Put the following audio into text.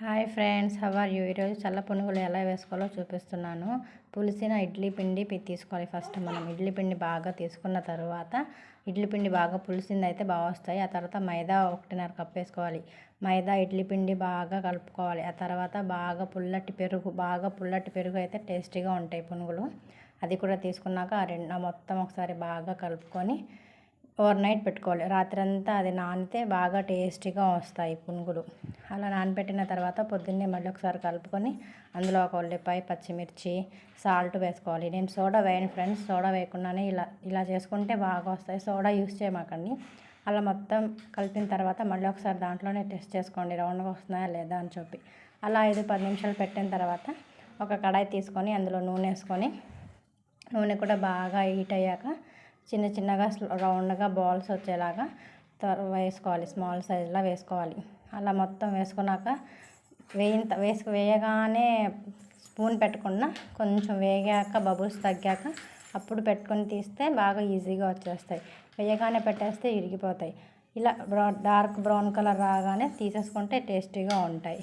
Hi friends, how are you? ఈరోజు చల్ల పునుగులు ఎలా వేసుకోవాలో చూపిస్తున్నాను. పులిసిన ఇడ్లీ పిండి తీసుకోవాలి. ఫస్ట్ మనం ఇడ్లీ పిండి బాగా తీసుకున్న తర్వాత ఇడ్లీ పిండి బాగా పులిసింది అయితే బాగా వస్తాయి. ఆ తర్వాత మైదా 1.5 కప్ వేసుకోవాలి. మైదా ఇడ్లీ పిండి బాగా కలుపుకోవాలి. ఆ తర్వాత బాగా పుల్లటి పెరుగు అయితే టేస్టీగా ఉంటాయి పునుగులు. అది కూడా తీసుకున్నాక మొత్తం ఒకసారి బాగా కలుపుకొని ఓవర్ నైట్ పెట్టుకోవాలి. రాత్రంతా అది నానితే బాగా టేస్టీగా వస్తాయి పునుగులు. అలా నానబెట్టిన తర్వాత పొద్దున్నే మళ్ళీ ఒకసారి కలుపుకొని అందులో ఒక ఉల్లిపాయ, పచ్చిమిర్చి, సాల్ట్ వేసుకోవాలి. నేను సోడా వేయను ఫ్రెండ్స్, సోడా వేయకుండానే ఇలా చేసుకుంటే బాగా వస్తాయి. సోడా యూస్ చేయమాకండి. అలా మొత్తం కలిపిన తర్వాత మళ్ళీ ఒకసారి దాంట్లోనే టెస్ట్ చేసుకోండి రౌండ్గా వస్తున్నాయా లేదా అని చెప్పి. అలా 5-10 నిమిషాలు పెట్టిన తర్వాత ఒక కడాయి తీసుకొని అందులో నూనె వేసుకొని నూనె కూడా బాగా హీట్ అయ్యాక చిన్నగా రౌండ్గా బాల్స్ వచ్చేలాగా వేసుకోవాలి. స్మాల్ సైజులో వేసుకోవాలి. అలా మొత్తం వేసుకున్నాక వేయగానే స్పూన్ పెట్టకుండా కొంచెం వేగాక బబుల్స్ తగ్గాక అప్పుడు పెట్టుకొని తీస్తే బాగా ఈజీగా వచ్చేస్తాయి. వేయగానే పెట్టేస్తే ఇరిగిపోతాయి. ఇలా డార్క్ బ్రౌన్ కలర్ రాగానే తీసేసుకుంటే టేస్టీగా ఉంటాయి.